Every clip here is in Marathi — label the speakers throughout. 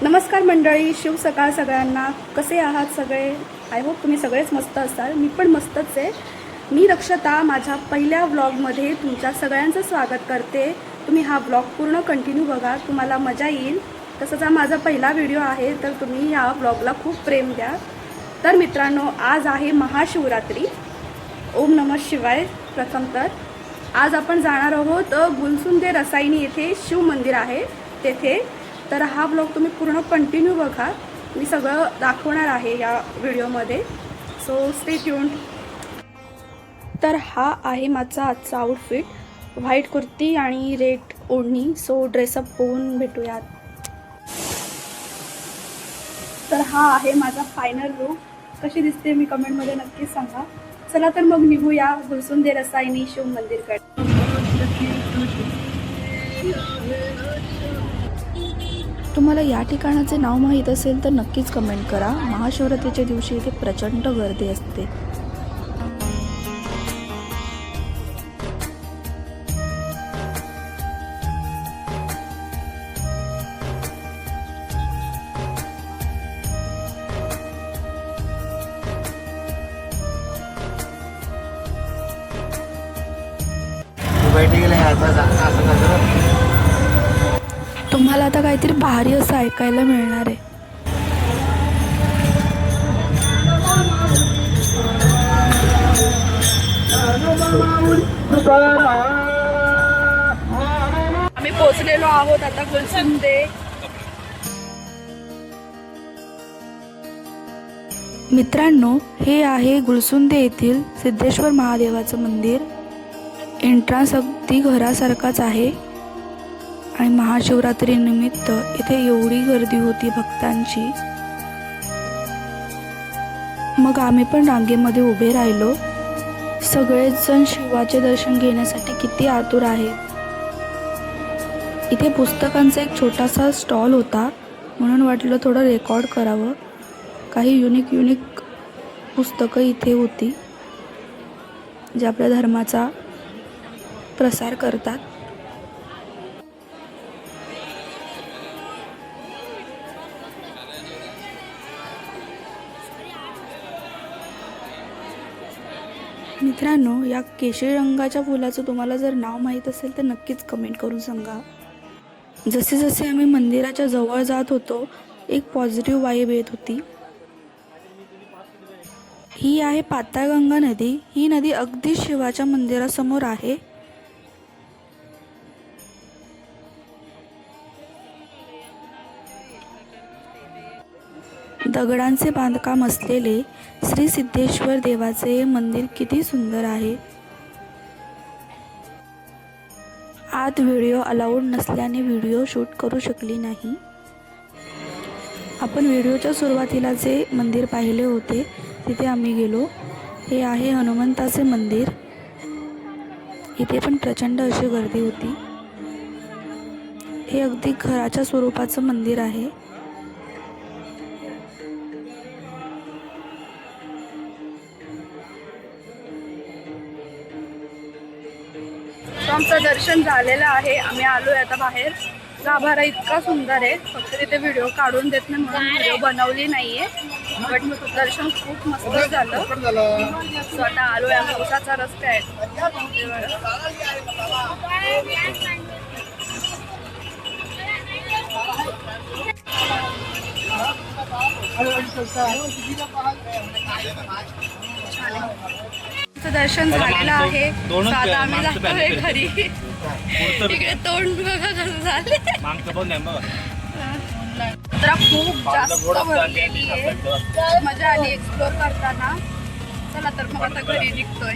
Speaker 1: नमस्कार मंडळी, शिव सकाळ सगळ्यांना. कसे आहात सगळे? आय होप तुम्ही सगळेच मस्त असाल. मी पण मस्तच आहे. मी रक्षता माझ्या पहिल्या व्लॉगमध्ये तुमच्या सगळ्यांचं स्वागत करते. तुम्ही हा व्लॉग पूर्ण कंटिन्यू बघा, तुम्हाला मजा येईल. तसंच हा माझा पहिला व्हिडिओ आहे, तर तुम्ही या व्लॉगला खूप प्रेम द्या. तर मित्रांनो, आज आहे महाशिवरात्री. ओम नमः शिवाय. प्रथम तर आज आपण जाणार आहोत गुलसुंदे रसायनी येथे शिव मंदिर आहे तेथे. तर हा ब्लॉग तुम्ही पूर्ण कंटिन्यू बघा, मी सगळं दाखवणार आहे या व्हिडिओमध्ये. So stay tuned. तर हा आहे माझा आजचा आउटफिट, व्हाईट कुर्ती आणि रेड ओढणी. सो ड्रेसअप होऊन भेटूयात. तर हा आहे माझा फायनल लुक. कशी दिसते मी कमेंटमध्ये नक्कीच सांगा. चला तर मग निघूया गुलसुंदे रसायनी शिव मंदिरकडे. तुम्हाला या ठिकाणाचे नाव माहीत असेल तर नक्कीच कमेंट करा. महाशिवरात्रीच्या दिवशी इथे प्रचंड गर्दी असते. तुम्हाला आता काहीतरी भारी असं ऐकायला मिळणार आहे. आम्ही पोहोचलेलो आहोत आता गुलसुंदे. मित्रांनो, हे आहे गुलसुंदे येथील सिद्धेश्वर महादेवाचं मंदिर. एंट्रन्स अगदी घरासारखाच आहे आणि महाशिवरात्री निमित्त इथे एवढी गर्दी होती भक्तांची. मग आम्ही पण रांगेमध्ये उभे राहिलो. सगळेच जण शिवाचे दर्शन घेण्यासाठी किती आतुर आहेत. इथे पुस्तकांचा एक छोटासा स्टॉल होता, म्हणून वाटलं थोडं रेकॉर्ड करावं. काही युनिक पुस्तकं इथे होती जे आपल्या धर्माचा प्रसार करतात. मित्रांनो, या केशरी रंगाच्या फुलाचं तुम्हाला जर नाव माहीत असेल तर नक्कीच कमेंट करून सांगा. जसे जसे आम्ही मंदिराच्या जवळ जात होतो, एक पॉझिटिव्ह वाईब येत होती. ही आहे पाताळगंगा नदी. ही नदी अगदी शिवाच्या मंदिरासमोर आहे. दगडांचे बांधकाम असलेले श्री सिद्धेश्वर देवाचे मंदिर किती सुंदर आहे. आत व्हिडिओ अलाउड नसल्याने व्हिडिओ शूट करू शकली नाही. आपण व्हिडिओच्या सुरुवातीला जे मंदिर पाहिले होते तिथे आम्ही गेलो. हे आहे हनुमंताचे मंदिर. इथे पण प्रचंड अशी गर्दी होती. हे अगदी घराच्या स्वरूपाचं मंदिर आहे. आमचं दर्शन झालेलं आहे. आम्ही आलोय आता बाहेर. गाभारा इतका सुंदर आहे, फक्त तिथे व्हिडिओ काढून देत नाही म्हणून व्हिडिओ बनवली नाहीये. बट दर्शन खूप मस्त झालं. सो आता आलोय. पावसाचा रस्ता आहे. दर्शन झालेलं आहे. आता आम्ही जातोय घरी. इकडे तोंड बघा कसं झाले. तर खूप जास्त भरलेली आहे. मजा आली एक्सप्लोर करताना. चला तर मग आता घरी निघतोय.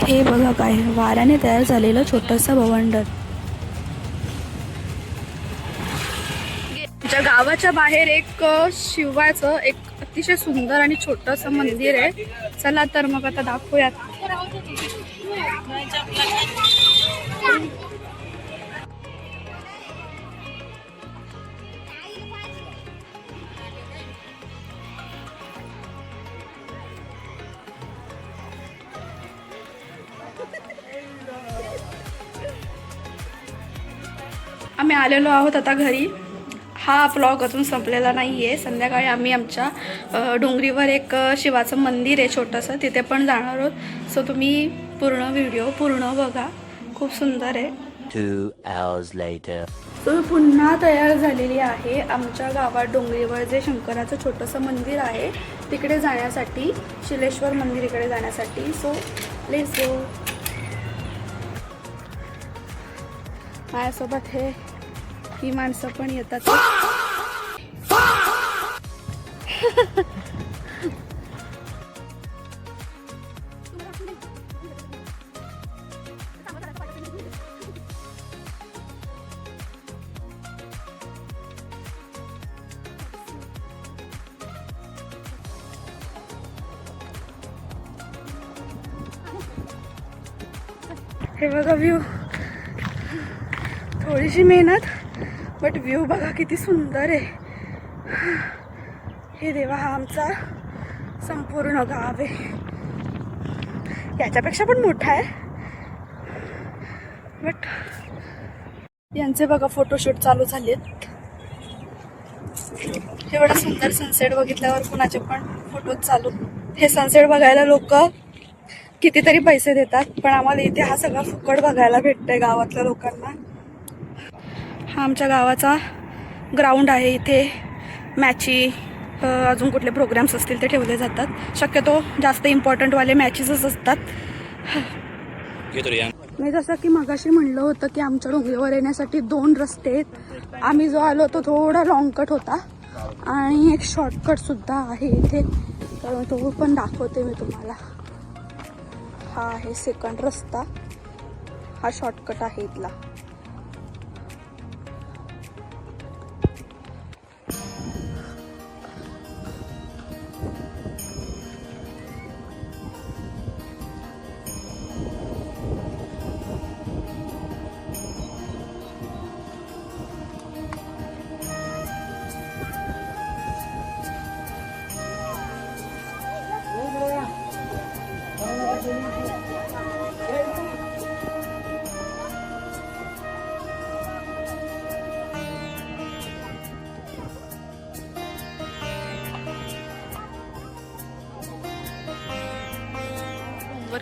Speaker 1: हे बघा काय वाऱ्याने तयार झालेलं छोटंसं भवंडर. गावाच्या बाहेर एक शिवाचं एक अतिशय सुंदर आणि छोटंसं मंदिर आहे. चला तर मग आता दाखवूयात. आम्ही आलेलो आहोत आता घरी. हा ब्लॉग अजून संपलेला नाही आहे. संध्याकाळी आम्ही आमच्या डोंगरीवर एक शिवाचं मंदिर आहे छोटंसं, तिथे पण जाणार आहोत. सो तुम्ही पूर्ण व्हिडिओ पूर्ण बघा, खूप सुंदर आहे.
Speaker 2: 2 hours later.
Speaker 1: सो मी पुन्हा तयार झालेली आहे आमच्या गावात डोंगरीवर जे शंकराचं छोटंसं मंदिर आहे तिकडे जाण्यासाठी, शिलेश्वर मंदिर इकडे जाण्यासाठी. So let's go. माझ्यासोबत ही माणसं पण येतात. हे बघा व्ह्यू, थोडीशी मेहनत बट व्ह्यू बघा किती सुंदर आहे. हे देवा, हा आमचा संपूर्ण गाव आहे. याच्यापेक्षा पण मोठा आहे बट यांचे बघा फोटोशूट चालू झालेत. एवढा सुंदर सनसेट बघितल्यावर कुणाचे पण फोटो चालू. हे सनसेट बघायला लोक कितीतरी पैसे देतात, पण आम्हाला इथे हा सगळा फुकट बघायला भेटतंय गावातल्या लोकांना. हा आमच्या गावाचा ग्राउंड आहे. इथे मॅची अजून कुठले प्रोग्राम्स असतील ते ठेवले जातात. शक्यतो जास्त इम्पॉर्टंटवाले मॅचेसच असतात. मी जसं की मगाशी म्हणलं होतं की आमच्या डोंगरीवर येण्यासाठी 2 रस्ते आहेत. आम्ही जो आलो तो थोडा लॉंग कट होता आणि एक शॉर्टकट सुद्धा आहे इथे, तर तो पण दाखवते मी तुम्हाला. हा आहे सेकंड रस्ता, हा शॉर्टकट आहे इथला.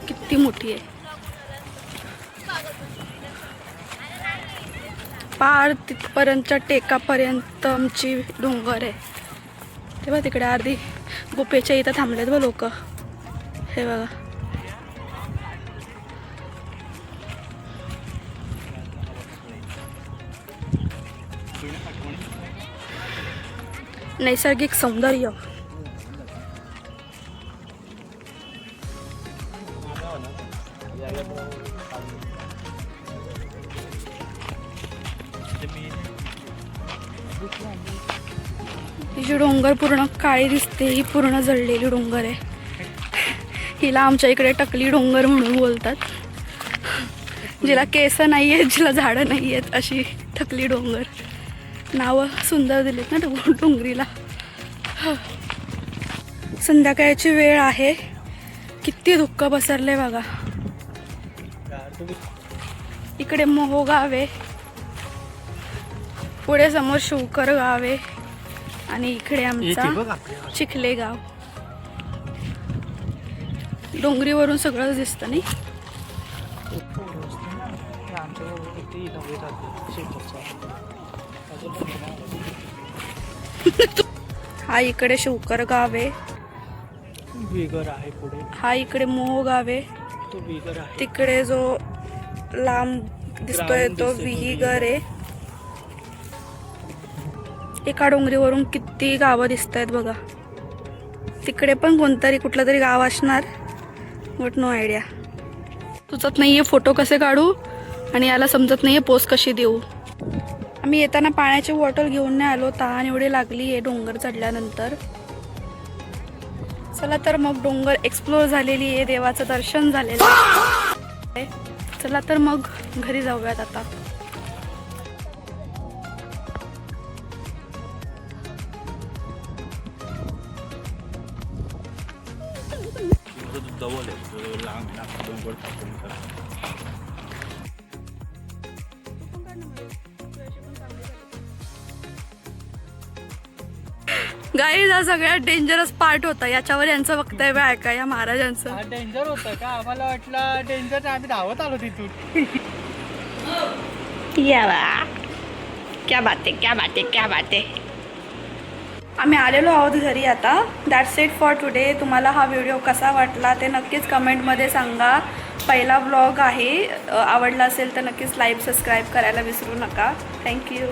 Speaker 1: किती मोठी आहे, पार तिथपर्यंतच्या टेकापर्यंत आमची डोंगर आहे. तेव्हा तिकडे अर्धी गुफेच्या इथं थांबलेत बघ लोक. हे बघा, नैसर्गिक सौंदर्य. ही जी डोंगर पूर्ण काळी दिसते ही पूर्ण जळलेली डोंगर आहे. हिला आमच्या इकडे टकली डोंगर म्हणून बोलतात. जिला केस नाही आहेत, जिला झाडं नाही आहेत, अशी टकली डोंगर. नावं सुंदर दिलीत ना डोंगरीला. संध्याकाळची वेळ आहे, किती धुक्क पसरले बघा. इकडे मोहो गाव आहे, पुढे समोर शिवकर गाव आहे आणि इकडे आमचा चिखले गाव. डोंगरीवरून सगळं दिसतं नाही. हा इकडे शिवकर गाव आहे, हा इकडे मोहो गाव आहे, तिकडे जो लांब दिसतोय तो विहीगर आहे. एका डोंगरीवरून किती गावं दिसत आहेत बघा. तिकडे पण कोणतरी कुठलं तरी गाव असणार, बट नो आयडिया. सुचत नाहीये फोटो कसे काढू आणि याला समजत नाहीये पोस्ट कशी देऊ. आम्ही येताना पाण्याची बॉटल घेऊन नाही आलो, तहान एवढी लागली आहे डोंगर चढल्यानंतर. चला तर मग डोंगर एक्सप्लोर झालेली आहे, देवाचं दर्शन झालेलं आहे. चला तर मग घरी जाऊयात आता. गाईज हा सगळ्यात डेंजरस पार्ट होता, याच्यावर यांचं वक्तव्य ऐका या महाराजांचं.
Speaker 3: डेंजर होतं का? आम्हाला वाटलं डेंजर, आम्ही धावत आलो तिथून.
Speaker 1: क्या बात आहे. आम्ही आलेलो आहोत घरी आता. That's it for today. तुम्हाला हा व्हिडिओ कसा वाटला ते नक्कीच कमेंटमध्ये सांगा. पहिला व्लॉग आहे, आवडला असेल तर नक्कीच लाईक सबस्क्राईब करायला विसरू नका. थँक्यू.